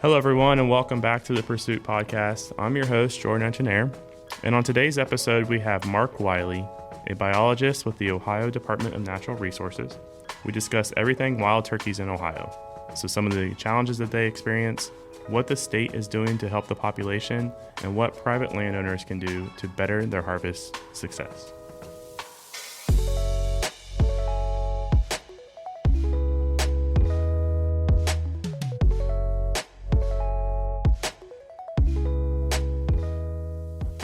Hello, everyone, and welcome back to the Pursuit Podcast. I'm your host, Jordan Engineer, and on today's episode, we have Mark Wiley, a biologist with the Ohio Department of Natural Resources. We discuss everything wild turkeys in Ohio, so some of the challenges that they experience, what the state is doing to help the population, and what private landowners can do to better their harvest success.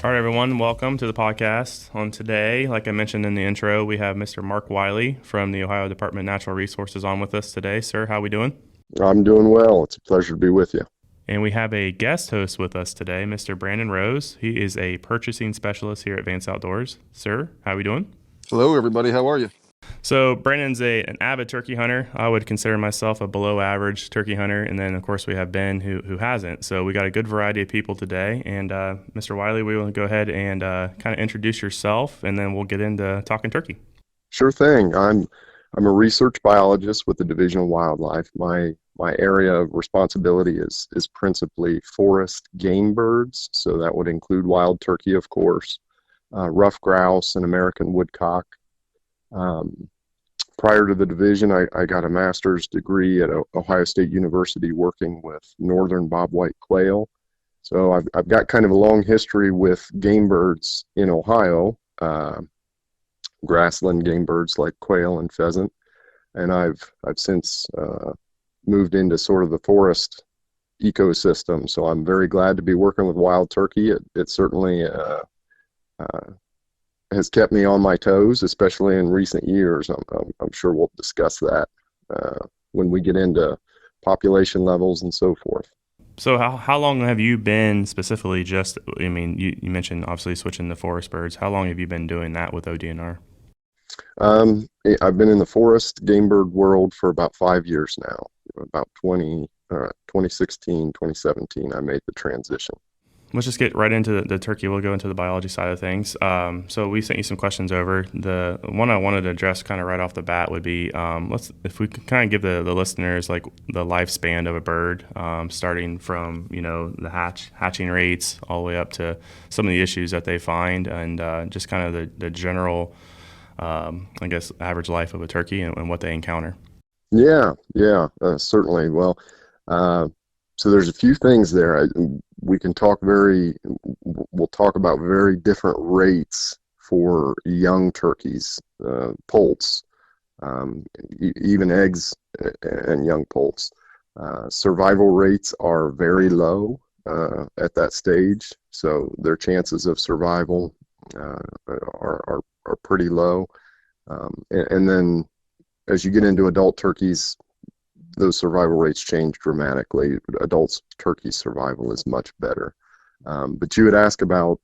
All right, everyone, welcome to the podcast. On today, like I mentioned in the intro, we have Mr. Mark Wiley from the Ohio Department of Natural Resources on with us today. Sir, how are we doing? I'm doing well. It's a pleasure to be with you. And we have a guest host with us today, Mr. Brandon Rose. He is a purchasing specialist here at Vance Outdoors. Sir, how are we doing? Hello, everybody. How are you? So Brandon's an avid turkey hunter. I would consider myself a below average turkey hunter. And then, of course, we have Ben who hasn't. So we got a good variety of people today. And Mr. Wiley, we will go ahead and kind of introduce yourself, and then we'll get into talking turkey. Sure thing. I'm a research biologist with the Division of Wildlife. My area of responsibility is principally forest game birds. So that would include wild turkey, of course, rough grouse, and American woodcock. Prior to the division, I got a master's degree at Ohio State University working with northern bobwhite quail. So I've got kind of a long history with game birds in Ohio, grassland game birds like quail and pheasant. And I've since moved into sort of the forest ecosystem. So I'm very glad to be working with wild turkey. It certainly has kept me on my toes, especially in recent years. I'm sure we'll discuss that when we get into population levels and so forth. So how long have you been specifically you mentioned obviously switching to forest birds. How long have you been doing that with ODNR? I've been in the forest game bird world for about 5 years now. About 2016, 2017, I made the transition. Let's just get right into the turkey. We'll go into the biology side of things. So we sent you some questions over. The one I wanted to address kind of right off the bat would be, if we could kind of give the listeners like the lifespan of a bird, starting from, the hatching rates all the way up to some of the issues that they find, and just kind of the general, average life of a turkey and what they encounter. Yeah, certainly. Well, so there's a few things there. We'll talk about very different rates for young turkeys, poults, even eggs and young poults. Survival rates are very low at that stage, so their chances of survival are pretty low. And then as you get into adult turkeys, those survival rates change dramatically. Adult turkey survival is much better. But you would ask about,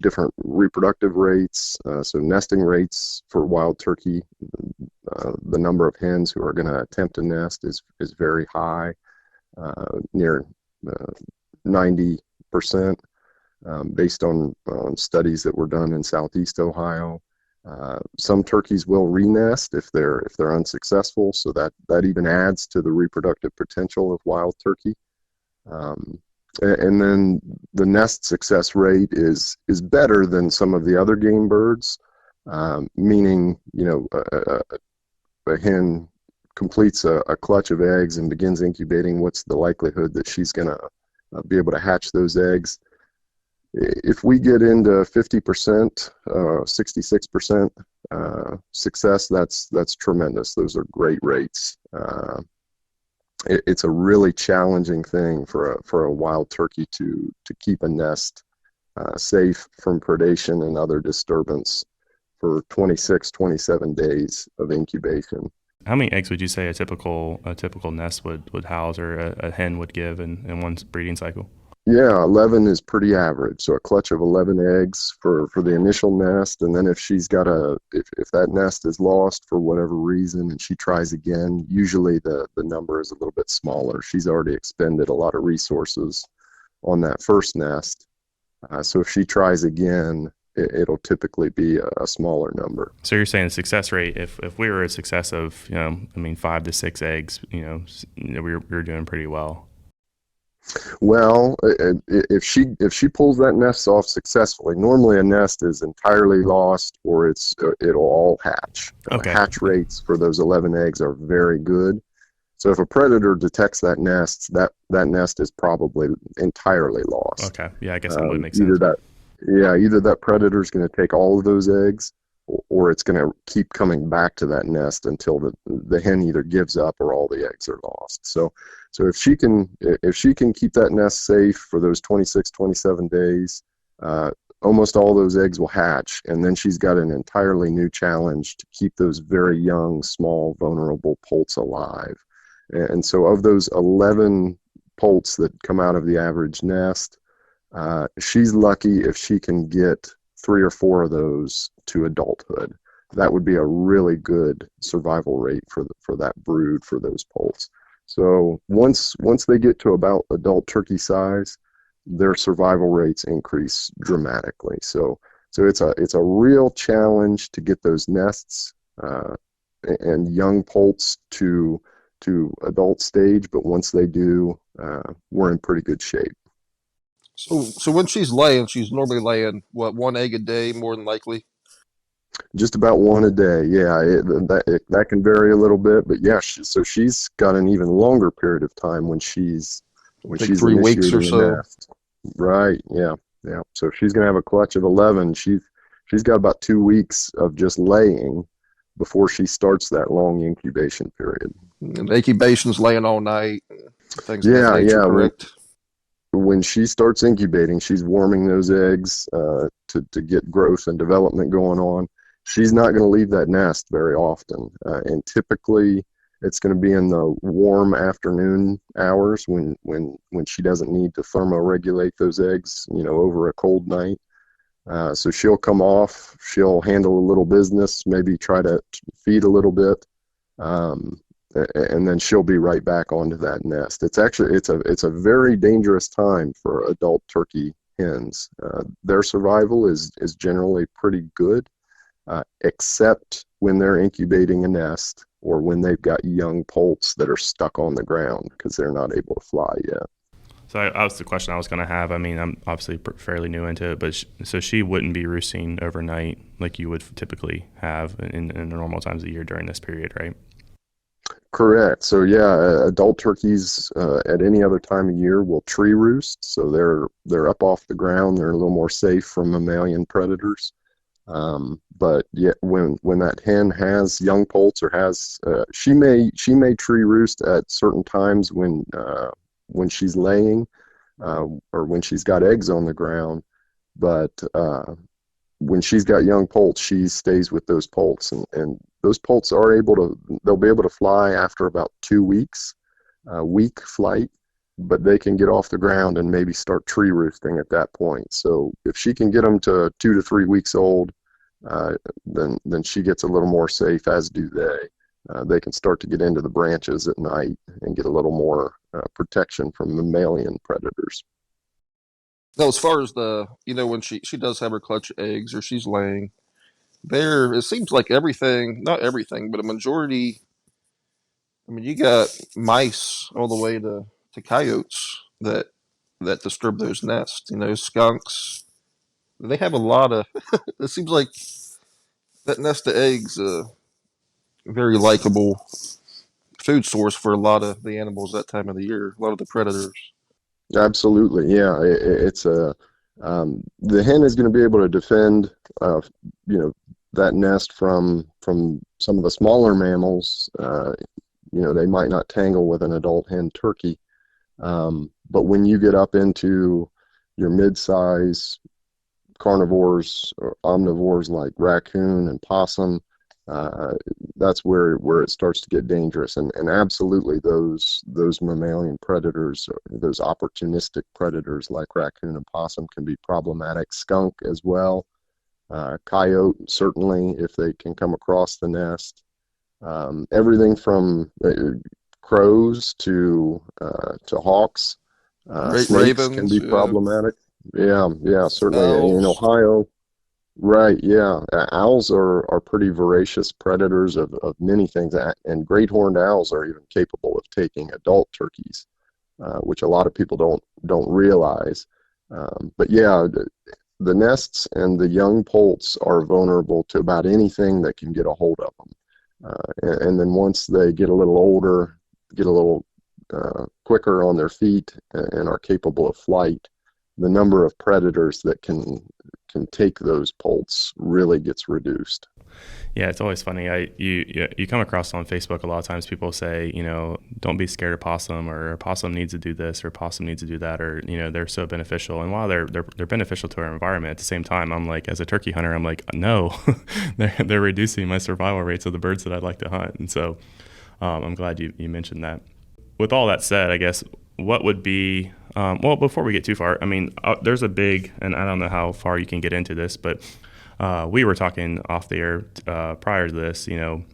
different reproductive rates. So nesting rates for wild turkey, the number of hens who are going to attempt to nest is very high, near 90%, based on studies that were done in Southeast Ohio. Some turkeys will re-nest if they're unsuccessful, so that even adds to the reproductive potential of wild turkey. And then the nest success rate is better than some of the other game birds, meaning a hen completes a clutch of eggs and begins incubating. What's the likelihood that she's going to be able to hatch those eggs? If we get into 50%, 66% success, that's tremendous. Those are great rates. It's a really challenging thing for a wild turkey to keep a nest safe from predation and other disturbance for 26, 27 days of incubation. How many eggs would you say a typical nest would house, or a hen would give in one breeding cycle? Yeah, 11 is pretty average. So a clutch of 11 eggs for the initial nest, and then if she's got if that nest is lost for whatever reason and she tries again, usually the number is a little bit smaller. She's already expended a lot of resources on that first nest. So if she tries again, it'll typically be a smaller number. So you're saying the success rate, if we were a success of 5 to 6 eggs, we were doing pretty well. Well, if she pulls that nest off successfully, normally a nest is entirely lost or it'll all hatch. Okay. Hatch rates for those 11 eggs are very good. So if a predator detects that nest, that nest is probably entirely lost. Okay. Yeah, I guess that would make Either sense. that, yeah, either that predator is going to take all of those eggs, or it's going to keep coming back to that nest until the hen either gives up or all the eggs are lost. So if she can keep that nest safe for those 26, 27 days, almost all those eggs will hatch, and then she's got an entirely new challenge to keep those very young, small, vulnerable poults alive. And so of those 11 poults that come out of the average nest, she's lucky if she can get 3 or 4 of those to adulthood. That would be a really good survival rate for that brood, for those poults. So once they get to about adult turkey size, their survival rates increase dramatically. So it's a real challenge to get those nests and young poults to adult stage, but once they do, we're in pretty good shape. So when she's laying, she's normally laying what, one egg a day, more than likely. Just about one a day, yeah. That can vary a little bit, but yeah. So she's got an even longer period of time when she's I think 3 weeks or initiating a so. nest. Right? Yeah, yeah. So if she's gonna have a clutch of 11, she's got about 2 weeks of just laying before she starts that long incubation period. And incubation's laying all night, things of that Yeah, nature, yeah. correct? When she starts incubating, she's warming those eggs to get growth and development going on. She's not going to leave that nest very often, and typically it's going to be in the warm afternoon hours when she doesn't need to thermoregulate those eggs, over a cold night. So she'll come off, she'll handle a little business, maybe try to feed a little bit, um, and then she'll be right back onto that nest. It's a very dangerous time for adult turkey hens. Their survival is generally pretty good, except when they're incubating a nest or when they've got young poults that are stuck on the ground because they're not able to fly yet. So that was the question I was going to have. I mean, I'm obviously fairly new into it, but so she wouldn't be roosting overnight like you would typically have in normal times of the year during this period, right? Correct. So yeah, adult turkeys at any other time of year will tree roost. So they're up off the ground. They're a little more safe from mammalian predators. But yet when that hen has young poults or has she may tree roost at certain times when she's laying or when she's got eggs on the ground. But when she's got young poults, she stays with those poults, and those poults they'll be able to fly after about 2 weeks, week flight, but they can get off the ground and maybe start tree roosting at that point. So if she can get them to 2 to 3 weeks old, then she gets a little more safe, as do they. They can start to get into the branches at night and get a little more protection from mammalian predators. Now, as far as when she does have her clutch of eggs or she's laying, it seems like everything, not everything, but a majority. I mean, you got mice all the way to coyotes that disturb those nests. Skunks. They have a lot of. It seems like that nest of eggs, very likable food source for a lot of the animals that time of the year. A lot of the predators. Absolutely, yeah. It's the hen is going to be able to defend, that nest from some of the smaller mammals. They might not tangle with an adult hen turkey, but when you get up into your mid-size carnivores or omnivores like raccoon and possum, that's where it starts to get dangerous. And absolutely, those mammalian predators, those opportunistic predators like raccoon and possum can be problematic. Skunk as well. Coyote, certainly, if they can come across the nest. Everything from crows to hawks. Snakes can Ravens, be problematic. Yeah, yeah, certainly. In owls. Ohio, right, yeah. Owls are pretty voracious predators of many things, and great horned owls are even capable of taking adult turkeys. which a lot of people don't realize. But yeah, the nests and the young poults are vulnerable to about anything that can get a hold of them. And then once they get a little older, get a little quicker on their feet and are capable of flight, the number of predators that can take those poults really gets reduced. Yeah, it's always funny. You come across on Facebook a lot of times. People say, don't be scared of possum, or possum needs to do this, or possum needs to do that, or they're so beneficial. And while they're beneficial to our environment, at the same time, I'm like, as a turkey hunter, I'm like, no, they're reducing my survival rates of the birds that I'd like to hunt. And so I'm glad you mentioned that. With all that said, I guess what would be well, before we get too far, I mean, there's a big, and I don't know how far you can get into this, but we were talking off the air prior to this, in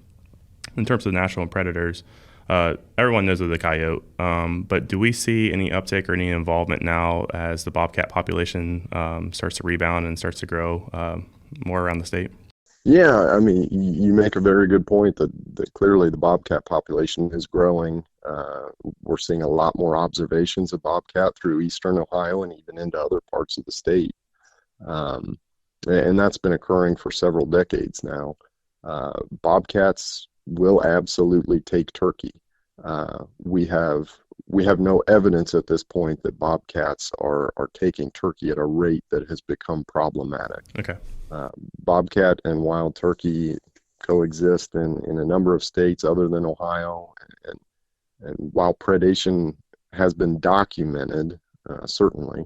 terms of national predators, everyone knows of the coyote, but do we see any uptick or any involvement now as the bobcat population starts to rebound and starts to grow more around the state? Yeah, I mean, you make a very good point that clearly the bobcat population is growing. We're seeing a lot more observations of bobcat through eastern Ohio and even into other parts of the state. And that's been occurring for several decades now. Bobcats will absolutely take turkey. We have no evidence at this point that bobcats are taking turkey at a rate that has become problematic. Okay. Bobcat and wild turkey coexist in a number of states other than Ohio, and while predation has been documented, certainly,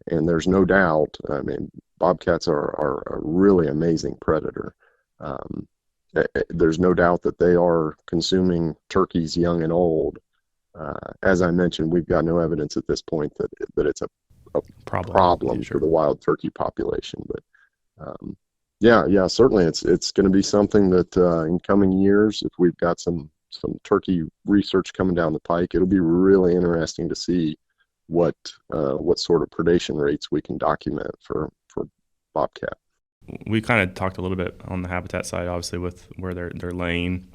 and there's no doubt, I mean, bobcats are a really amazing predator. There's no doubt that they are consuming turkeys young and old. As I mentioned, we've got no evidence at this point that it's a problem Sure. for the wild turkey population. But yeah, certainly it's going to be something that in coming years, if we've got some turkey research coming down the pike, it'll be really interesting to see what sort of predation rates we can document for bobcat. We kind of talked a little bit on the habitat side, obviously, with where they're laying.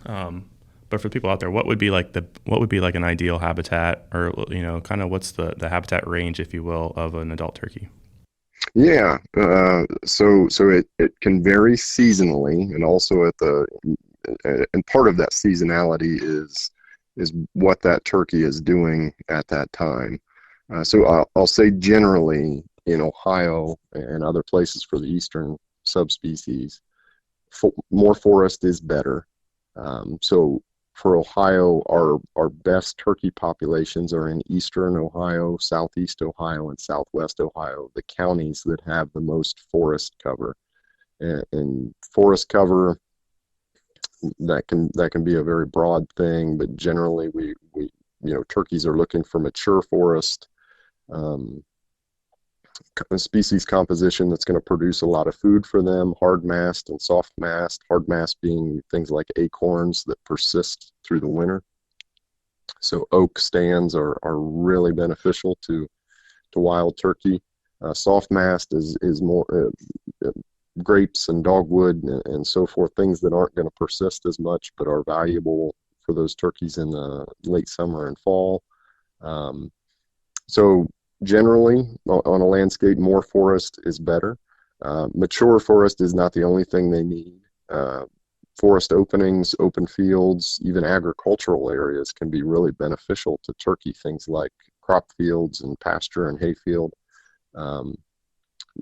But for people out there, what would be like an ideal habitat, or kind of what's the habitat range, if you will, of an adult turkey? Yeah, so it can vary seasonally, and also and part of that seasonality is what that turkey is doing at that time. So I'll say generally in Ohio and other places for the eastern subspecies, more forest is better. So for Ohio, our best turkey populations are in eastern Ohio, southeast Ohio, and southwest Ohio, the counties that have the most forest cover. And forest cover, that can be a very broad thing, but generally we turkeys are looking for mature forest, species composition that's going to produce a lot of food for them, hard mast and soft mast, hard mast being things like acorns that persist through the winter. So oak stands are really beneficial to wild turkey. Soft mast is more grapes and dogwood and so forth, things that aren't going to persist as much but are valuable for those turkeys in the late summer and fall. So generally, on a landscape, more forest is better. Mature forest is not the only thing they need. Forest openings, open fields, even agricultural areas can be really beneficial to turkey, things like crop fields and pasture and hayfield.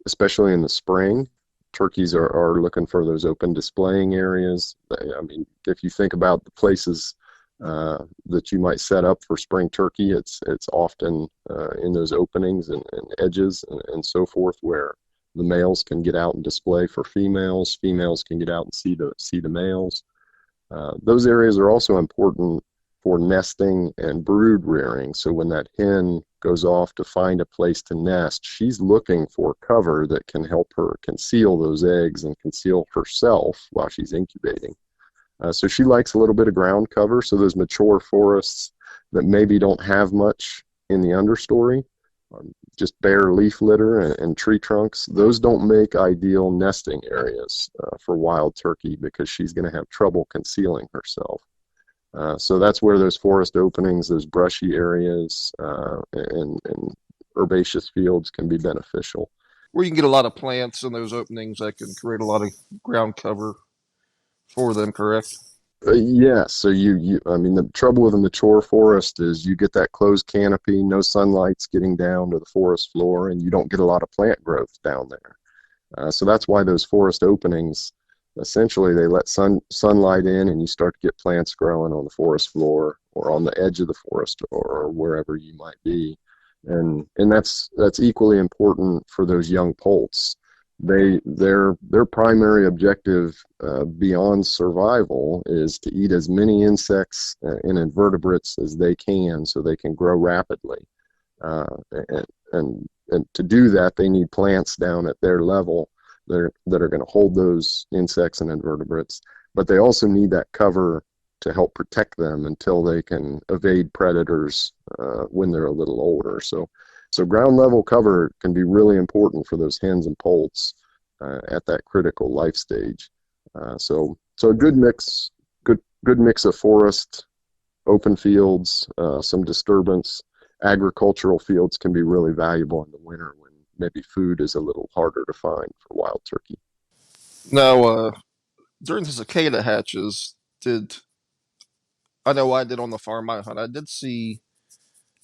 Especially in the spring, turkeys are looking for those open displaying areas. I mean, if you think about the places that you might set up for spring turkey, it's often in those openings and edges and so forth, where the males can get out and display for females. Females can get out and see the males. Those areas are also important for nesting and brood rearing. So when that hen goes off to find a place to nest, she's looking for cover that can help her conceal those eggs and conceal herself while she's incubating. So she likes a little bit of ground cover. So those mature forests that maybe don't have much in the understory, just bare leaf litter and tree trunks, those don't make ideal nesting areas for wild turkey, because she's going to have trouble concealing herself. So that's where those forest openings, those brushy areas, and herbaceous fields can be beneficial. Where you can get a lot of plants in those openings that can create a lot of ground cover for them, correct? Yeah, so I mean, the trouble with a mature forest is you get that closed canopy, no sunlight's getting down to the forest floor, and you don't get a lot of plant growth down there. So that's why those forest openings, essentially, they let sunlight in, and you start to get plants growing on the forest floor or on the edge of the forest or wherever you might be, and that's equally important for those young poults. Their primary objective beyond survival is to eat as many insects and invertebrates as they can, so they can grow rapidly. Uh, and, and to do that, they need plants down at their level that are going to hold those insects and invertebrates. But they also need that cover to help protect them until they can evade predators when they're a little older. So ground level cover can be really important for those hens and poults at that critical life stage. So a good mix, good mix of forest, open fields, some disturbance. Agricultural fields can be really valuable in the winter when maybe food is a little harder to find for wild turkey. Now, during the cicada hatches, did I know I did on the farm I hunt? I did see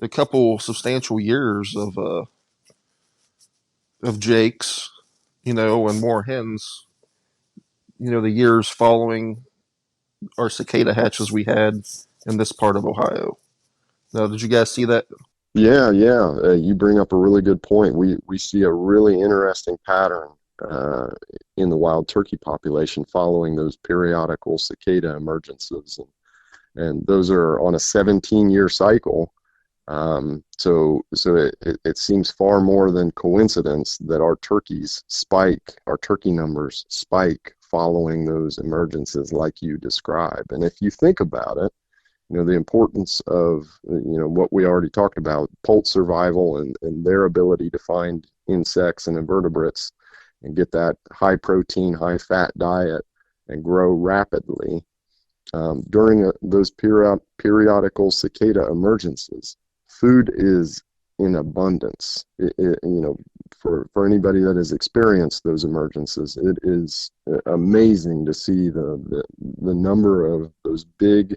a couple substantial years of jakes, and more hens. The years following our cicada hatches we had in this part of Ohio. Now, did you guys see that? Yeah. You bring up a really good point. We see a really interesting pattern uh, in the wild turkey population following those periodical cicada emergences, and those are on a 17-year cycle. So it seems far more than coincidence that our turkey numbers spike following those emergences like you describe. And if you think about it, the importance of, what we already talked about, poult survival and their ability to find insects and invertebrates and get that high protein, high fat diet and grow rapidly during those periodical cicada emergences. Food is in abundance. For anybody that has experienced those emergences, it is amazing to see the number of those big,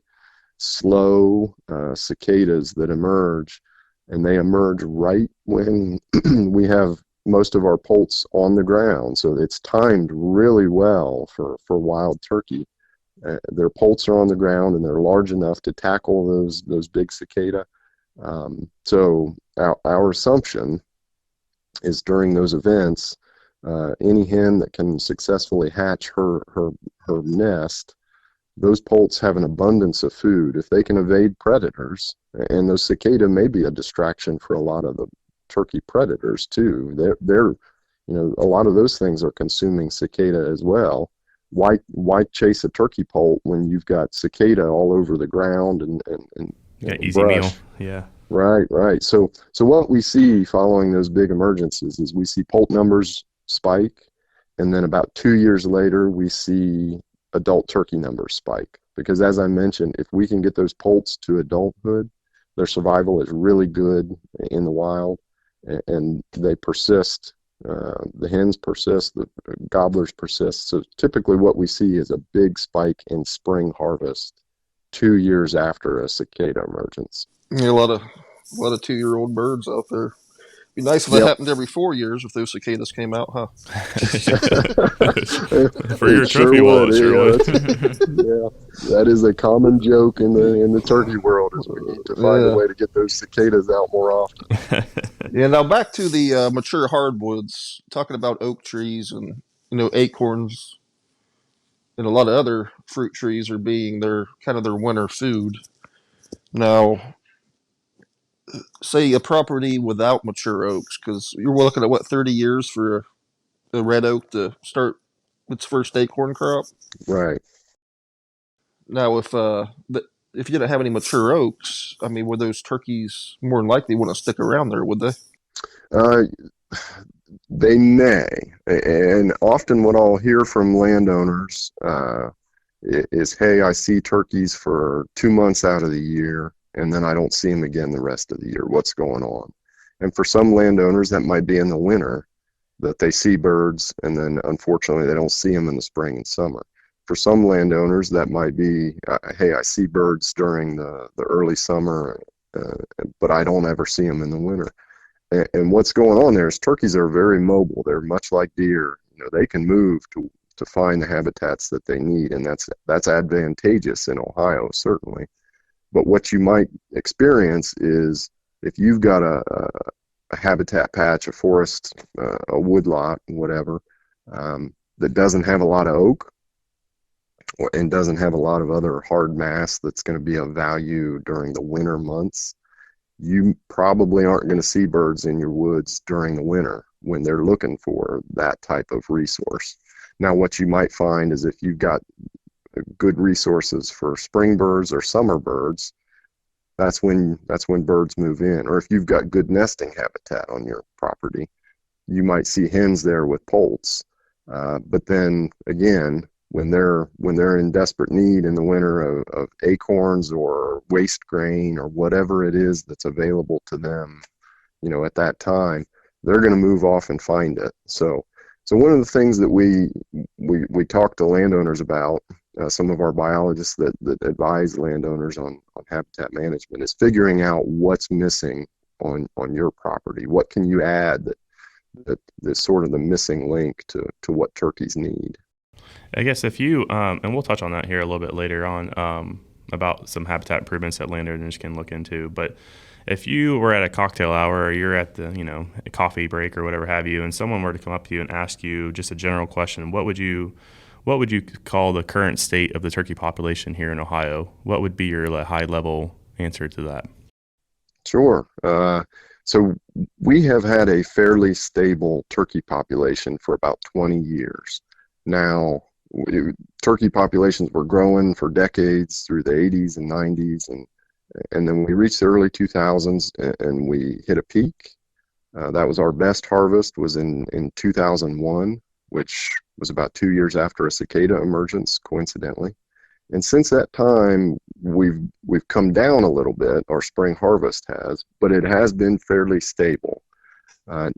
slow cicadas that emerge, and they emerge right when we have most of our poults on the ground. So it's timed really well for wild turkey. Their poults are on the ground, and they're large enough to tackle those big cicada. So our assumption is during those events, any hen that can successfully hatch her nest, those poults have an abundance of food. If they can evade predators, and those cicada may be a distraction for a lot of the turkey predators too. They're a lot of those things are consuming cicada as well. Why chase a turkey poult when you've got cicada all over the ground and Yeah, easy brush? meal. Yeah. Right. So what we see following those big emergencies is we see poult numbers spike, and then about 2 years later we see adult turkey numbers spike. Because as I mentioned, if we can get those poults to adulthood, their survival is really good in the wild, and they persist. The hens persist, the gobblers persist. So typically what we see is a big spike in spring harvest 2 years after a cicada emergence. Yeah, a lot of 2-year-old birds out there. Be nice if that Yep. happened every 4 years if those cicadas came out, huh? For your It sure trophy wallet, would. it sure would. Yeah, that is a common joke in the turkey world. Is we need to find a Yeah. way to get those cicadas out more often. Yeah. Now back to the mature hardwoods. Talking about oak trees and acorns and a lot of other fruit trees are being their kind of their winter food. Now, say a property without mature oaks, because you're looking at what 30 years for a red oak to start its first acorn crop. Right. Now, if you didn't have any mature oaks, I mean, would those turkeys more than likely want to stick around there? Would they? Uh, they may, and often what I'll hear from landowners is, hey, I see turkeys for 2 months out of the year, and then I don't see them again the rest of the year. What's going on? And for some landowners, that might be in the winter that they see birds, and then unfortunately they don't see them in the spring and summer. For some landowners, that might be, hey, I see birds during the early summer, but I don't ever see them in the winter. And what's going on there is turkeys are very mobile. They're much like deer. They can move to find the habitats that they need, and that's advantageous in Ohio, certainly. But what you might experience is if you've got a habitat patch, a forest, a woodlot, whatever, that doesn't have a lot of oak and doesn't have a lot of other hard mass that's going to be of value during the winter months, you probably aren't going to see birds in your woods during the winter when they're looking for that type of resource. Now, what you might find is if you've got good resources for spring birds or summer birds, that's when birds move in. Or if you've got good nesting habitat on your property, you might see hens there with poults. But then again, when they're in desperate need in the winter of acorns or waste grain or whatever it is that's available to them, at that time, they're going to move off and find it. So one of the things that we talk to landowners about, some of our biologists that advise landowners on habitat management, is figuring out what's missing on your property. What can you add that is sort of the missing link to what turkeys need? I guess if you, and we'll touch on that here a little bit later on, about some habitat improvements that landowners can look into. But if you were at a cocktail hour or you're at the, a coffee break or whatever have you, and someone were to come up to you and ask you just a general question, what would you call the current state of the turkey population here in Ohio? What would be your high level answer to that? Sure. So we have had a fairly stable turkey population for about 20 years. Now, turkey populations were growing for decades through the 80s and 90s, and then we reached the early 2000s and we hit a peak. That was our best harvest was in 2001, which was about 2 years after a cicada emergence, coincidentally. And since that time, we've come down a little bit. Our spring harvest has, but it has been fairly stable.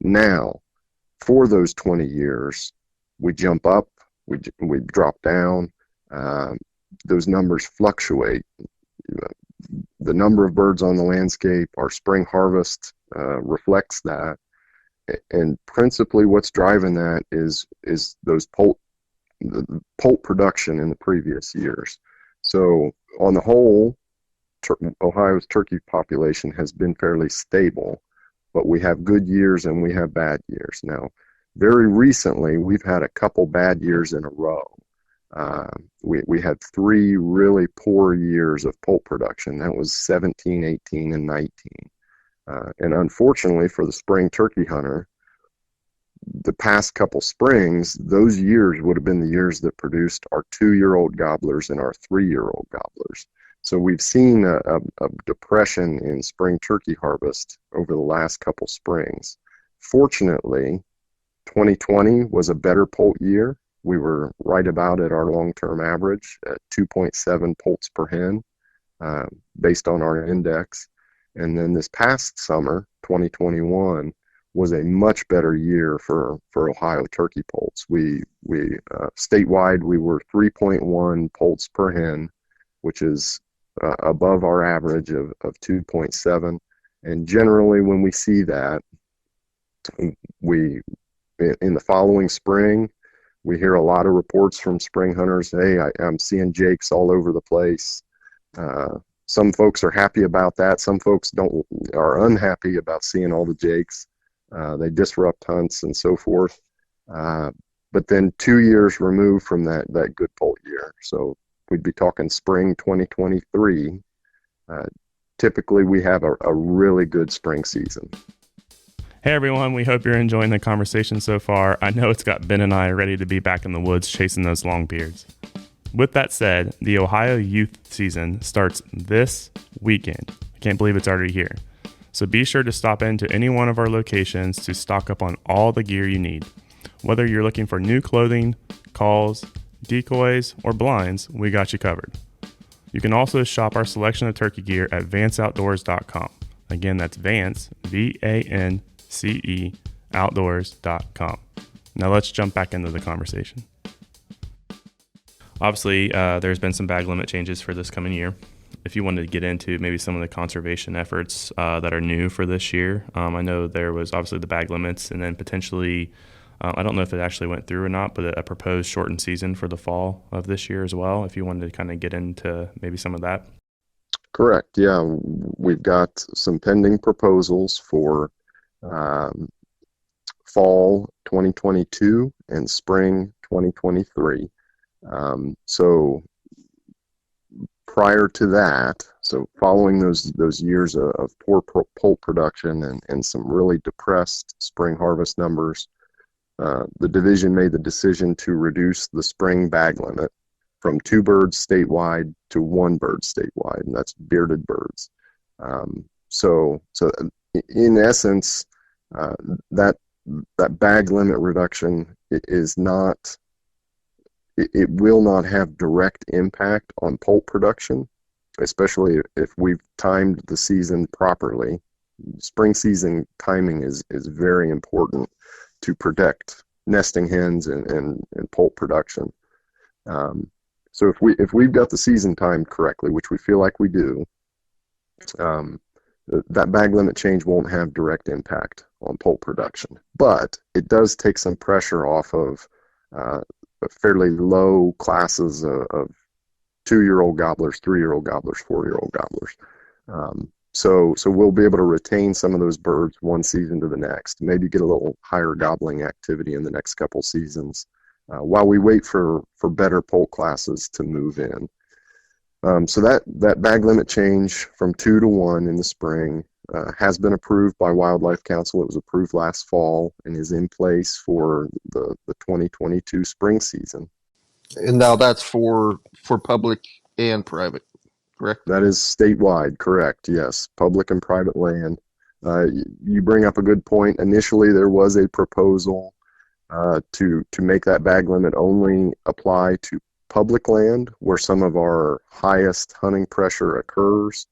Now, for those 20 years, we jump up, we drop down. Those numbers fluctuate. The number of birds on the landscape, our spring harvest reflects that. And principally what's driving that is those poult production in the previous years. So on the whole, Ohio's turkey population has been fairly stable, but we have good years and we have bad years. Now, very recently, we've had a couple bad years in a row. We had 3 really poor years of poult production. That was 17, 18, and 19. And unfortunately for the spring turkey hunter, the past couple springs, those years would have been the years that produced our 2-year-old gobblers and our 3-year-old gobblers. So we've seen a depression in spring turkey harvest over the last couple springs. Fortunately, 2020 was a better poult year. We were right about at our long-term average at 2.7 poults per hen based on our index. And then this past summer, 2021, was a much better year for Ohio turkey poults. We statewide, we were 3.1 poults per hen, which is above our average of 2.7. And generally when we see that, in the following spring, we hear a lot of reports from spring hunters, hey, I'm seeing jakes all over the place. Some folks are happy about that. Some folks are unhappy about seeing all the jakes. They disrupt hunts and so forth. But then 2 years removed from that good poult year. So we'd be talking spring 2023. Typically, we have a really good spring season. Hey everyone, we hope you're enjoying the conversation so far. I know it's got Ben and I ready to be back in the woods chasing those long beards. With that said, the Ohio youth season starts this weekend. I can't believe it's already here. So be sure to stop into any one of our locations to stock up on all the gear you need. Whether you're looking for new clothing, calls, decoys, or blinds, we got you covered. You can also shop our selection of turkey gear at vanceoutdoors.com. Again, that's Vance, VANCE, outdoors.com. Now let's jump back into the conversation. Obviously, there's been some bag limit changes for this coming year. If you wanted to get into maybe some of the conservation efforts that are new for this year, I know there was obviously the bag limits, and then potentially, I don't know if it actually went through or not, but a proposed shortened season for the fall of this year as well, if you wanted to kind of get into maybe some of that. Correct. Yeah, we've got some pending proposals for fall 2022 and spring 2023. So prior to that, so following those years of poor pulp production and some really depressed spring harvest numbers, the division made the decision to reduce the spring bag limit from 2 birds statewide to 1 bird statewide, and that's bearded birds. So in essence, that bag limit reduction is not. It will not have direct impact on pulp production, especially if we've timed the season properly. Spring season timing is very important to protect nesting hens and pulp production. So if we've got the season timed correctly, which we feel like we do, that bag limit change won't have direct impact on pulp production. But it does take some pressure off of fairly low classes of 2-year-old gobblers, 3-year-old gobblers, 4-year-old gobblers. So we'll be able to retain some of those birds one season to the next, maybe get a little higher gobbling activity in the next couple seasons while we wait for better pulp classes to move in. So that bag limit change from 2 to 1 in the spring has been approved by Wildlife Council. It was approved last fall and is in place for the 2022 spring season. And now that's for public and private, correct? That is statewide, correct, yes. Public and private land. You bring up a good point. Initially, there was a proposal to make that bag limit only apply to public land where some of our highest hunting pressure occurs.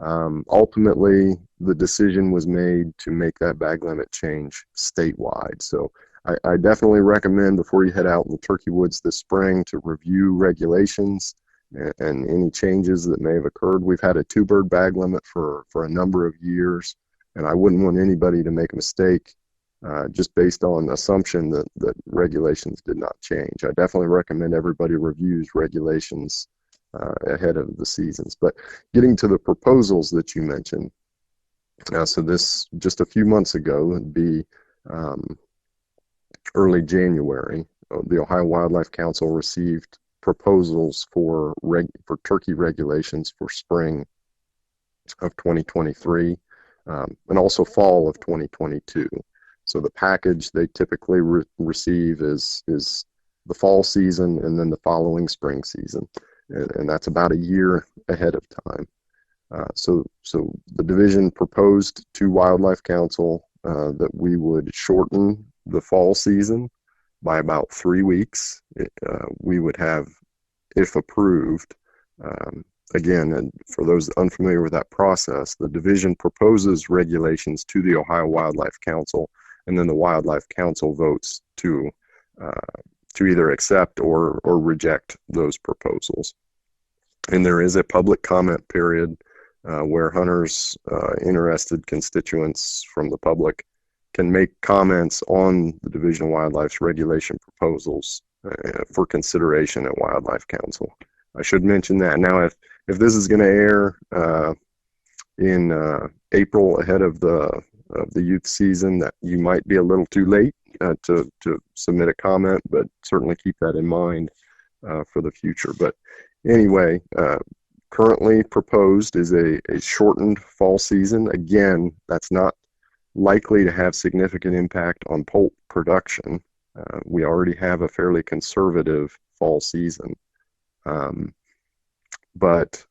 Ultimately, the decision was made to make that bag limit change statewide. So I definitely recommend before you head out in the turkey woods this spring to review regulations and any changes that may have occurred. We've had a 2-bird bag limit for a number of years, and I wouldn't want anybody to make a mistake just based on assumption that regulations did not change. I definitely recommend everybody reviews regulations ahead of the seasons. But getting to the proposals that you mentioned, so this just a few months ago would be early January. The Ohio Wildlife Council received proposals for turkey regulations for spring of 2023 and also fall of 2022. So the package they typically receive is the fall season and then the following spring season. And that's about a year ahead of time. So the division proposed to Wildlife Council that we would shorten the fall season by about 3 weeks. We would have, if approved, again, and for those unfamiliar with that process, the division proposes regulations to the Ohio Wildlife Council, and then the Wildlife Council votes to either accept or reject those proposals. And there is a public comment period where hunters, interested constituents from the public can make comments on the Division of Wildlife's regulation proposals for consideration at Wildlife Council. I should mention that. Now, if this is going to air in April ahead of the youth season, that you might be a little too late to submit a comment, but certainly keep that in mind for the future. But anyway, currently proposed is a shortened fall season. Again, that's not likely to have significant impact on pulp production. We already have a fairly conservative fall season, but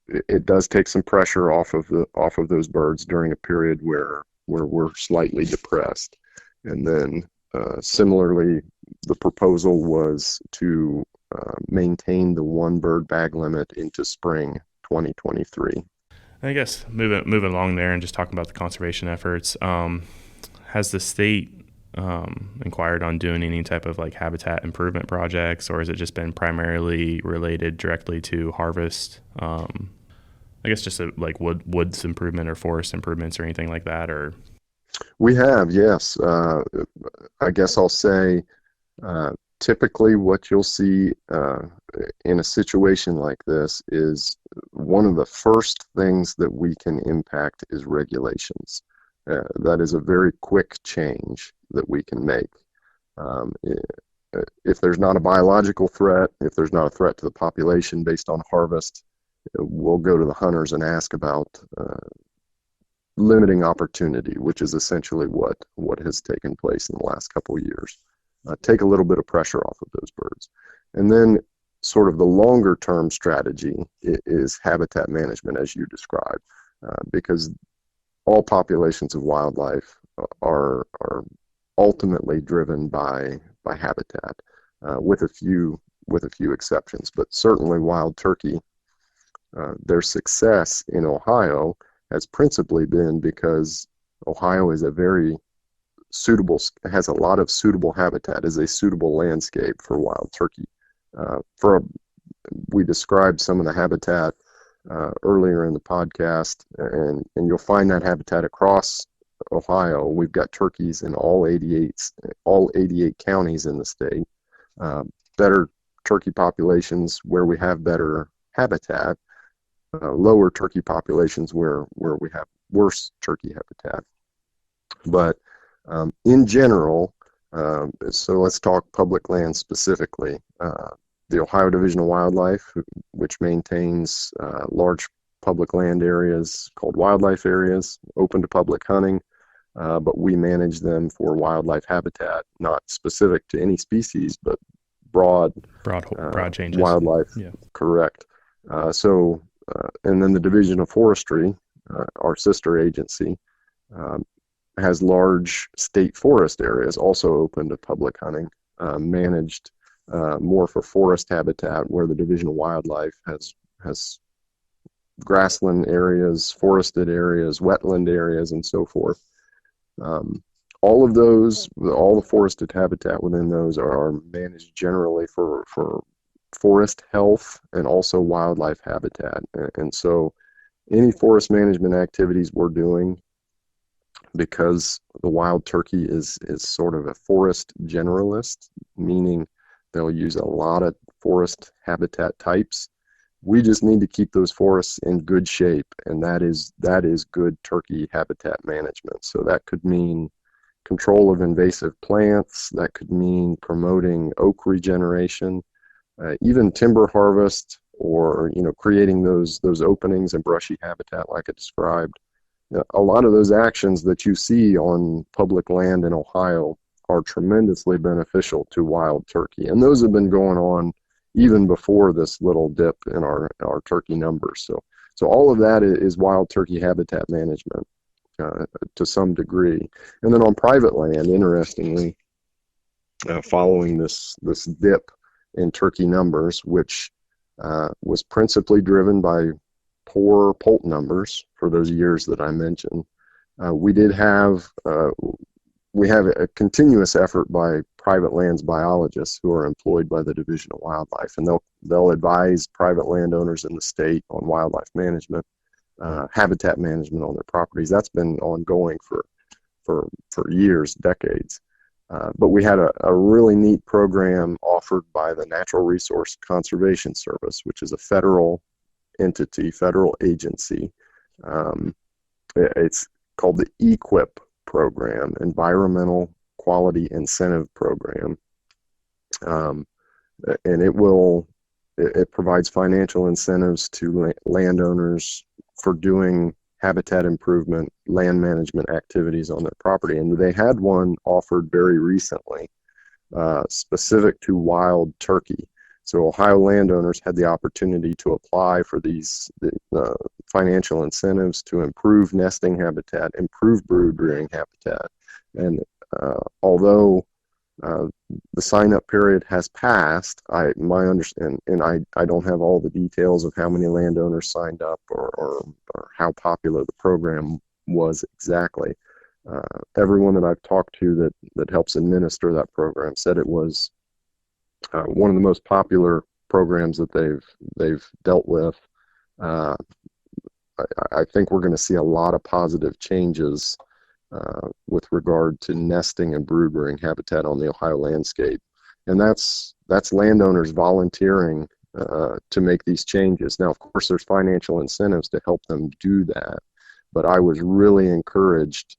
it does take some pressure off of those birds during a period where we're slightly depressed. And then similarly, the proposal was to maintain the one bird bag limit into spring 2023. I guess moving along there and just talking about the conservation efforts, has the state inquired on doing any type of like habitat improvement projects, or has it just been primarily related directly to harvest? I guess just like woods improvement or forest improvements or anything like that, or? We have, yes. I guess I'll say typically what you'll see in a situation like this is one of the first things that we can impact is regulations. That is a very quick change that we can make. If there's not a biological threat, if there's not a threat to the population based on harvest, we'll go to the hunters and ask about limiting opportunity, which is essentially what has taken place in the last couple of years. Take a little bit of pressure off of those birds. And then sort of the longer term strategy is habitat management, as you described, because all populations of wildlife are ultimately driven by habitat, with a few exceptions. But certainly wild turkey, their success in Ohio has principally been because Ohio is has a lot of suitable habitat, is a suitable landscape for wild turkey. We described some of the habitat earlier in the podcast, and you'll find that habitat across Ohio. We've got turkeys in all 88 counties in the state. Better turkey populations where we have better habitat, lower turkey populations where we have worse turkey habitat. But in general, so let's talk public land specifically. The Ohio Division of Wildlife, which maintains large public land areas called wildlife areas, open to public hunting, but we manage them for wildlife habitat, not specific to any species, but broad changes. Wildlife, yeah. Correct. And then the Division of Forestry, our sister agency, has large state forest areas also open to public hunting, managed more for forest habitat, where the Division of Wildlife has grassland areas, forested areas, wetland areas, and so forth. All of those, all the forested habitat within those are managed generally for forest health and also wildlife habitat. And so any forest management activities we're doing, because the wild turkey is sort of a forest generalist, meaning they'll use a lot of forest habitat types, we just need to keep those forests in good shape, and that is good turkey habitat management. So that could mean control of invasive plants, that could mean promoting oak regeneration, even timber harvest, or creating those openings and brushy habitat like I described. A lot of those actions that you see on public land in Ohio are tremendously beneficial to wild turkey, and those have been going on even before this little dip in our turkey numbers. So all of that is wild turkey habitat management to some degree. And then on private land, interestingly, following this dip in turkey numbers, which was principally driven by poor poult numbers for those years that I mentioned, we have a continuous effort by private lands biologists who are employed by the Division of Wildlife, and they'll advise private landowners in the state on wildlife management, habitat management on their properties. That's been ongoing for years, decades. But we had a really neat program offered by the Natural Resource Conservation Service, which is a federal entity, federal agency. It's called the EQIP program, Environmental Quality Incentive Program, and it provides financial incentives to landowners for doing habitat improvement, land management activities on their property. And they had one offered very recently, specific to wild turkey. So Ohio landowners had the opportunity to apply for these financial incentives to improve nesting habitat, improve brood rearing habitat. And although Uh, the sign-up period has passed. My understand, and I don't have all the details of how many landowners signed up or how popular the program was exactly. Everyone that I've talked to that helps administer that program said it was one of the most popular programs that they've dealt with. Uh, I think we're going to see a lot of positive changes with regard to nesting and brood rearing habitat on the Ohio landscape, and that's landowners volunteering to make these changes. Now, of course, there's financial incentives to help them do that, but I was really encouraged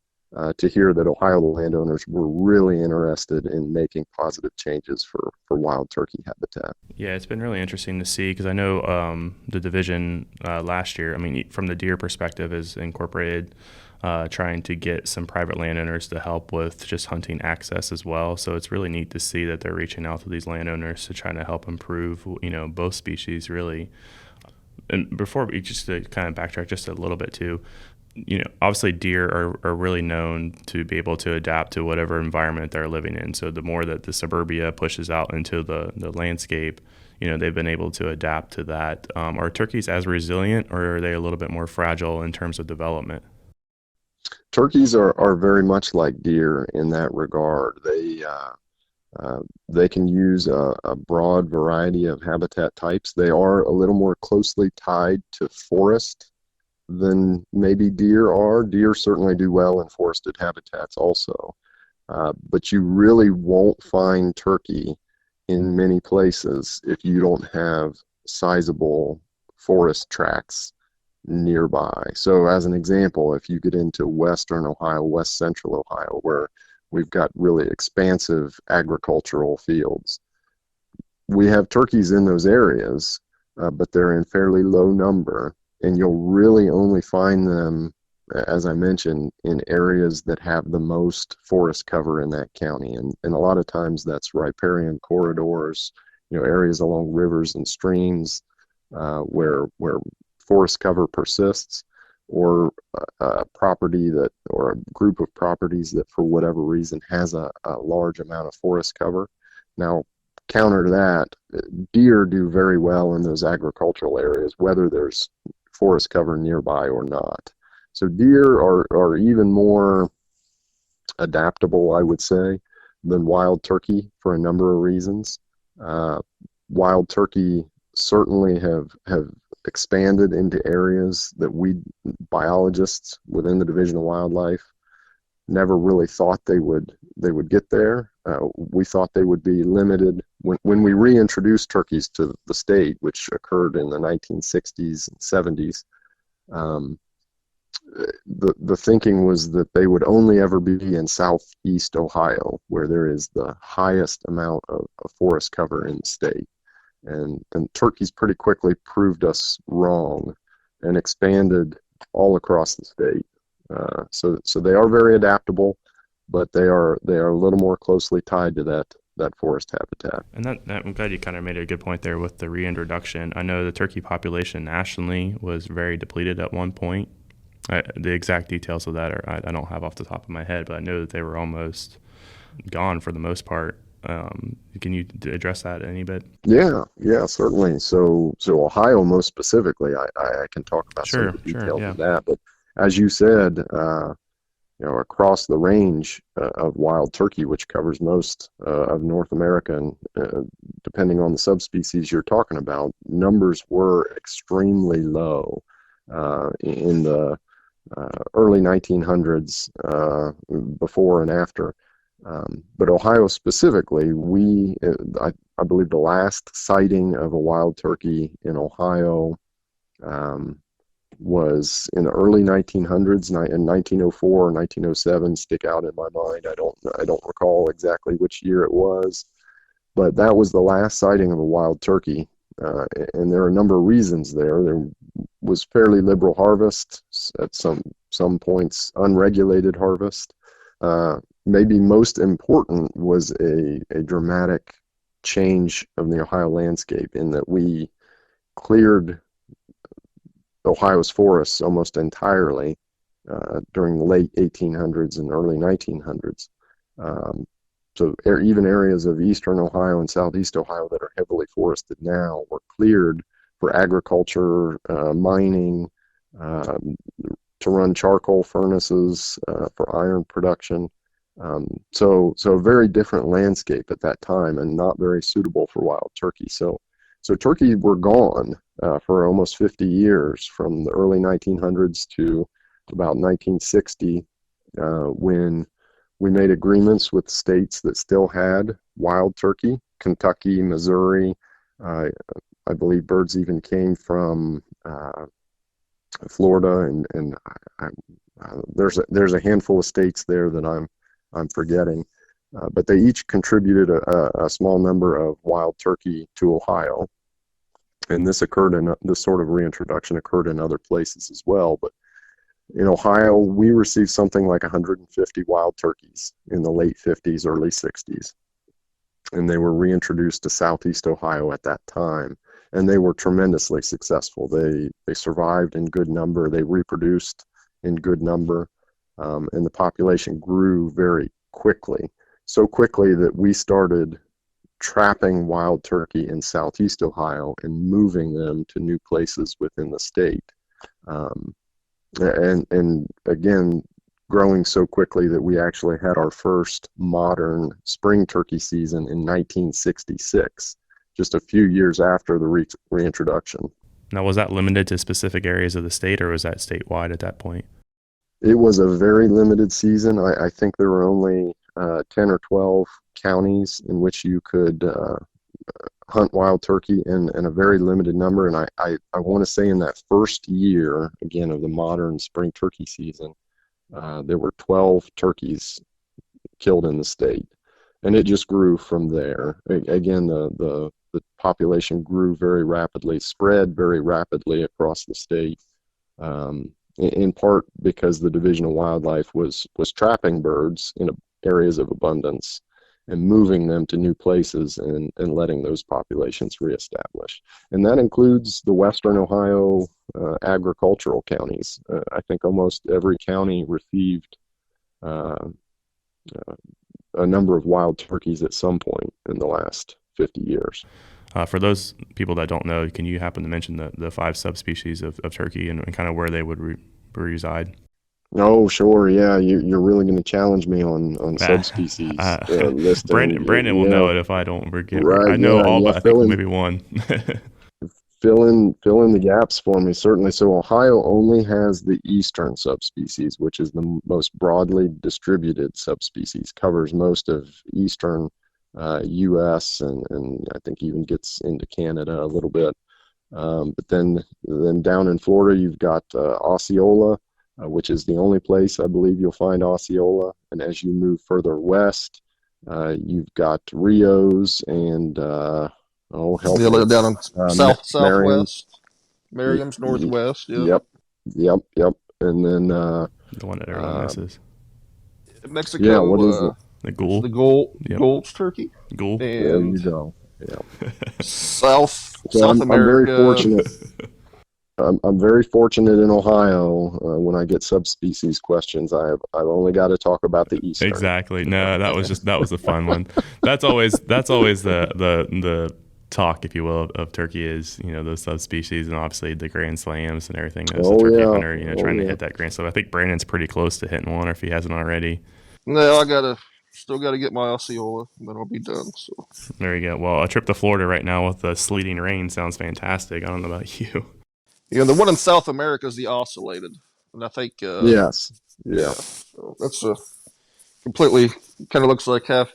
to hear that Ohio landowners were really interested in making positive changes for wild turkey habitat. Yeah, it's been really interesting to see because I know the division last year, I mean, from the deer perspective, is incorporated trying to get some private landowners to help with just hunting access as well. So it's really neat to see that they're reaching out to these landowners to try to help improve, both species really. And before we just to kind of backtrack just a little bit too, obviously deer are really known to be able to adapt to whatever environment they're living in. So the more that the suburbia pushes out into the landscape, they've been able to adapt to that. Are turkeys as resilient, or are they a little bit more fragile in terms of development? Turkeys are very much like deer in that regard. They can use a broad variety of habitat types. They are a little more closely tied to forest than maybe deer are. Deer certainly do well in forested habitats also. But you really won't find turkey in many places if you don't have sizable forest tracts nearby. So as an example, if you get into western Ohio, west central Ohio, where we've got really expansive agricultural fields, we have turkeys in those areas, but they're in fairly low number, and you'll really only find them, as I mentioned, in areas that have the most forest cover in that county. And a lot of times that's riparian corridors, areas along rivers and streams where forest cover persists, or a property or a group of properties that for whatever reason has a large amount of forest cover. Now, counter to that, deer do very well in those agricultural areas, whether there's forest cover nearby or not. So deer are even more adaptable, I would say, than wild turkey for a number of reasons. Wild turkey certainly have expanded into areas that we biologists within the Division of Wildlife never really thought they would get there. We thought they would be limited when we reintroduced turkeys to the state, which occurred in the 1960s and 70s. The thinking was that they would only ever be in southeast Ohio, where there is the highest amount of forest cover in the state. And turkeys pretty quickly proved us wrong and expanded all across the state. So they are very adaptable, but they are a little more closely tied to that forest habitat. And that I'm glad you kind of made a good point there with the reintroduction. I know the turkey population nationally was very depleted at one point. The exact details of that I don't have off the top of my head, but I know that they were almost gone for the most part. Can you address that any bit? Yeah, certainly. So Ohio, most specifically, I can talk about some of the details of that. But as you said, across the range of wild turkey, which covers most of North America, and depending on the subspecies you're talking about, numbers were extremely low in the early 1900s, before and after. But Ohio specifically, I believe the last sighting of a wild turkey in Ohio was in the early 1900s, in 1904 or 1907, stick out in my mind. I don't recall exactly which year it was, but that was the last sighting of a wild turkey. And there are a number of reasons there. There was fairly liberal harvest, at some points unregulated harvest. Maybe most important was a dramatic change of the Ohio landscape, in that we cleared Ohio's forests almost entirely during the late 1800s and early 1900s. even areas of eastern Ohio and southeast Ohio that are heavily forested now were cleared for agriculture, mining, to run charcoal furnaces for iron production. So a very different landscape at that time, and not very suitable for wild turkey. So turkey were gone for almost 50 years, from the early 1900s to about 1960, when we made agreements with states that still had wild turkey. Kentucky, Missouri, I believe birds even came from Florida, and there's a handful of states there that I'm forgetting, but they each contributed a small number of wild turkey to Ohio, and this sort of reintroduction occurred in other places as well. But in Ohio, we received something like 150 wild turkeys in the late 50s, early 60s, and they were reintroduced to southeast Ohio at that time. And they were tremendously successful. They survived in good number. They reproduced in good number, and the population grew very quickly. So quickly that we started trapping wild turkey in southeast Ohio and moving them to new places within the state. And again, growing so quickly that we actually had our first modern spring turkey season in 1966. Just a few years after the reintroduction. Now, was that limited to specific areas of the state, or was that statewide at that point? It was a very limited season. I think there were only 10 or 12 counties in which you could hunt wild turkey, in a very limited number. And I want to say in that first year, again, of the modern spring turkey season, there were 12 turkeys killed in the state. And it just grew from there. Again, the population grew very rapidly, spread very rapidly across the state, in part because the Division of Wildlife was trapping birds in areas of abundance and moving them to new places and letting those populations reestablish. And that includes the western Ohio agricultural counties. I think almost every county received a number of wild turkeys at some point in the last 50 years. For those people that don't know, can you happen to mention the 5 subspecies of turkey and kind of where they would reside? Oh, sure. Yeah, you're really going to challenge me on subspecies listing. Brandon will know it if I don't forget. Right, I know all, but I think in, maybe one. fill in the gaps for me, certainly. So Ohio only has the eastern subspecies, which is the most broadly distributed subspecies, covers most of eastern U.S. and I think even gets into Canada a little bit. But then down in Florida, you've got Osceola, which is the only place I believe you'll find Osceola. And as you move further west, you've got Rios and down in southwest, Merriam's northwest. Yep. And then the one that everyone misses. Mexico. Yeah, what is it? The ghoul. The Gulch turkey. Ghoul. And there you go. Yeah. South I'm America. very fortunate. I'm very fortunate in Ohio. When I get subspecies questions, I've only got to talk about the eastern. Exactly. No, that was a fun one. That's always the talk, if you will, of turkey is, those subspecies, and obviously the grand slams and everything. As a turkey hunter, trying to hit that grand slam. I think Brandon's pretty close to hitting one, or if he hasn't already. No, still got to get my Osceola, and then I'll be done. So there you go. Well, a trip to Florida right now with the sleeting rain sounds fantastic. I don't know about you. The one in South America is the ocellated, and I think yes, yeah. So that's a completely kind of looks like half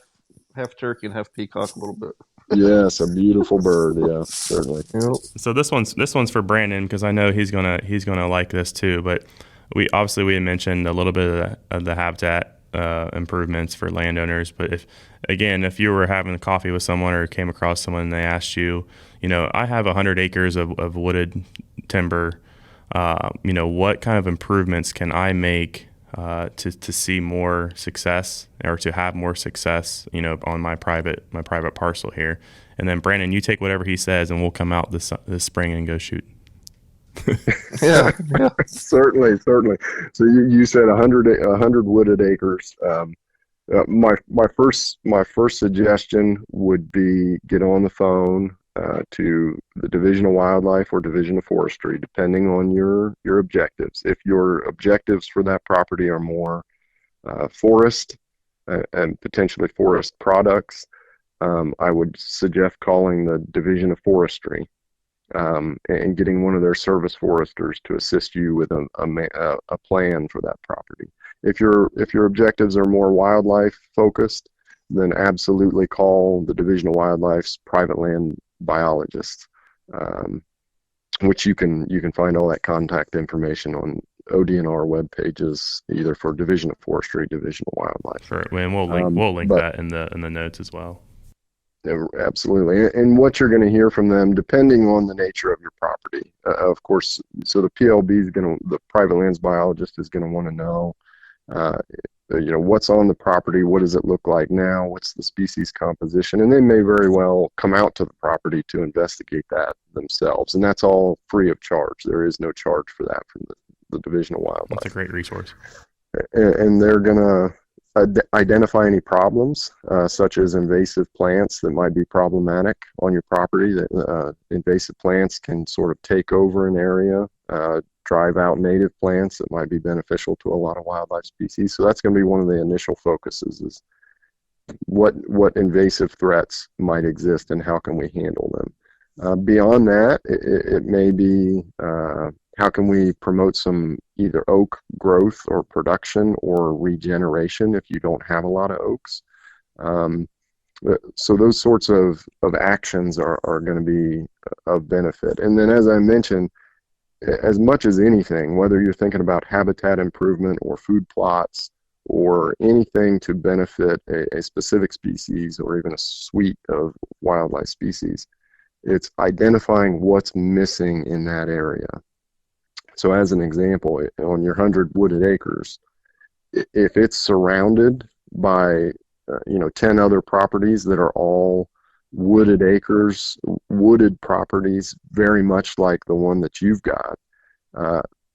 turkey and half peacock a little bit. Yes, a beautiful bird. Yeah, certainly. Yep. So this one's for Brandon, because I know he's gonna like this too. But we had mentioned a little bit of the habitat improvements for landowners. But if you were having a coffee with someone or came across someone and they asked you, I have 100 acres of wooded timber, what kind of improvements can I make to see more success, or to have more success, on my private parcel here? And then Brandon, you take whatever he says, and we'll come out this spring and go shoot. yeah. Certainly. So you said 100 wooded acres. My first suggestion would be get on the phone to the Division of Wildlife or Division of Forestry, depending on your objectives. If your objectives for that property are more forest and potentially forest products, I would suggest calling the Division of Forestry and getting one of their service foresters to assist you with a plan for that property. If your objectives are more wildlife focused, then absolutely call the Division of Wildlife's private land biologist, which you can find all that contact information on ODNR web pages, either for Division of Forestry, Division of Wildlife. Sure, and we'll link that in the notes as well. Absolutely. And what you're going to hear from them, depending on the nature of your property, of course, so the the private lands biologist is going to want to know, what's on the property, what does it look like now, what's the species composition, and they may very well come out to the property to investigate that themselves. And that's all free of charge. There is no charge for that from the Division of Wildlife. That's a great resource. And they're going to identify any problems, such as invasive plants that might be problematic on your property. Invasive plants can sort of take over an area, drive out native plants that might be beneficial to a lot of wildlife species. So that's going to be one of the initial focuses, is what invasive threats might exist and how can we handle them. Beyond that, it may be how can we promote some either oak growth or production or regeneration if you don't have a lot of oaks. So those sorts of actions are going to be of benefit. And then, as I mentioned, as much as anything, whether you're thinking about habitat improvement or food plots or anything to benefit a specific species or even a suite of wildlife species, it's identifying what's missing in that area. So as an example, on your 100 wooded acres, if it's surrounded by 10 other properties that are all wooded acres, wooded properties, very much like the one that you've got,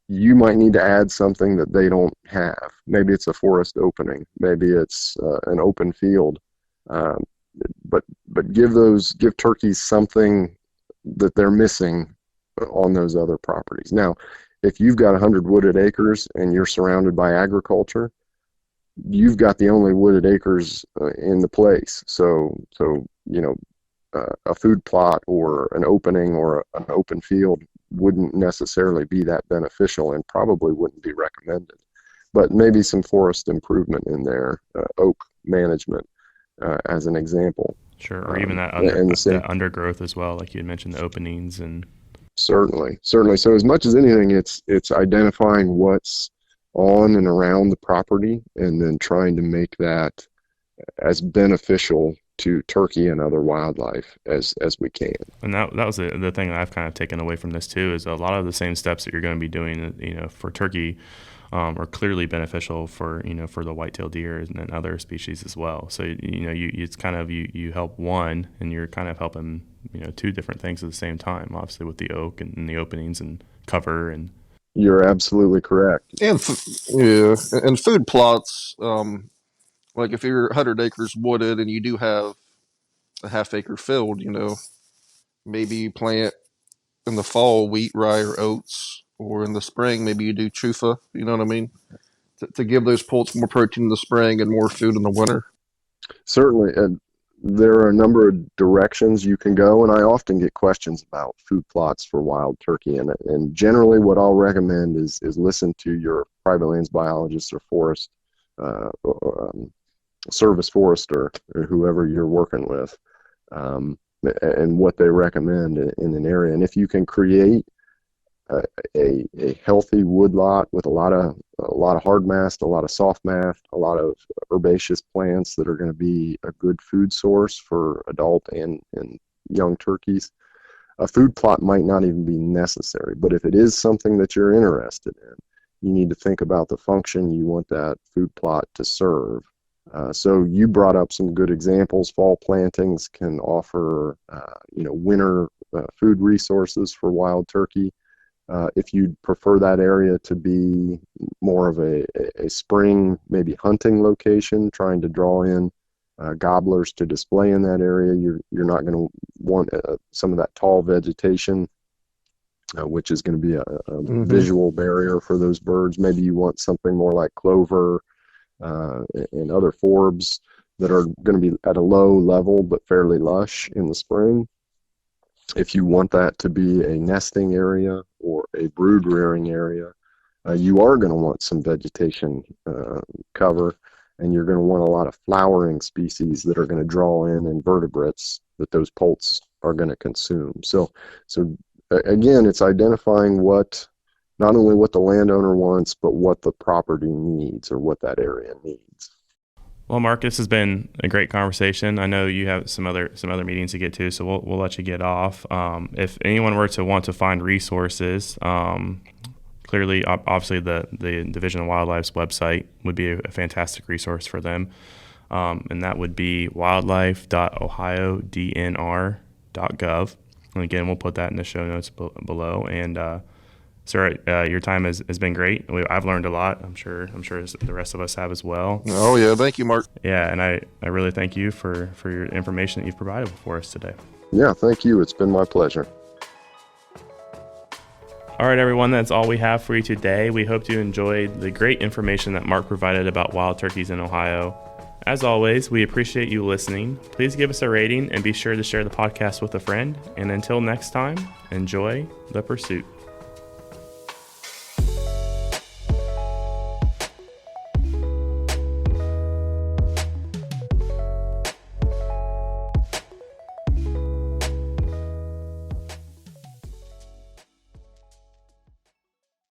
you might need to add something that they don't have. Maybe it's a forest opening, maybe it's an open field, but give turkeys something that they're missing on those other properties. Now, if you've got 100 wooded acres and you're surrounded by agriculture, you've got the only wooded acres in the place. So a food plot or an opening or an open field wouldn't necessarily be that beneficial and probably wouldn't be recommended. But maybe some forest improvement in there, oak management as an example. Sure, or even that undergrowth as well, like you had mentioned, the openings and. Certainly. So as much as anything, it's identifying what's on and around the property and then trying to make that as beneficial to turkey and other wildlife as we can. And that was the thing that I've kind of taken away from this too, is a lot of the same steps that you're going to be doing, for turkey are clearly beneficial for the white-tailed deer and other species as well. So it's kind of you help one and you're kind of helping two different things at the same time, obviously with the oak and the openings and cover. And you're absolutely correct. And and food plots, like if you're 100 acres wooded and you do have a half-acre field, maybe you plant in the fall wheat, rye, or oats, or in the spring maybe you do chufa. You know what I mean? To give those poults more protein in the spring and more food in the winter. Certainly, and there are a number of directions you can go, and I often get questions about food plots for wild turkey, and generally what I'll recommend is listen to your private lands biologist or forest service forester or whoever you're working with, and what they recommend in an area. And if you can create a healthy woodlot with a lot of hard mast, a lot of soft mast, a lot of herbaceous plants that are going to be a good food source for adult and young turkeys, a food plot might not even be necessary. But if it is something that you're interested in, you need to think about the function you want that food plot to serve. So you brought up some good examples. Fall plantings can offer winter food resources for wild turkey. If you'd prefer that area to be more of a spring, maybe hunting location, trying to draw in gobblers to display in that area, you're not going to want some of that tall vegetation, which is going to be a visual barrier for those birds. Maybe you want something more like clover and other forbs that are going to be at a low level but fairly lush in the spring. If you want that to be a nesting area or a brood rearing area, you are going to want some vegetation cover, and you're going to want a lot of flowering species that are going to draw in invertebrates that those poults are going to consume. So again, it's identifying not only what the landowner wants, but what the property needs or what that area needs. Well, Mark, this has been a great conversation. I know you have some other meetings to get to, so we'll let you get off. If anyone were to want to find resources, clearly, obviously, the Division of Wildlife's website would be a fantastic resource for them, and that would be wildlife.ohiodnr.gov. And again, we'll put that in the show notes below. And sir, your time has been great. I've learned a lot. I'm sure the rest of us have as well. Oh yeah, thank you, Mark. Yeah, and I really thank you for your information that you've provided for us today. Yeah, thank you. It's been my pleasure. All right, everyone, that's all we have for you today. We hope you enjoyed the great information that Mark provided about wild turkeys in Ohio. As always, we appreciate you listening. Please give us a rating and be sure to share the podcast with a friend. And until next time, enjoy the pursuit.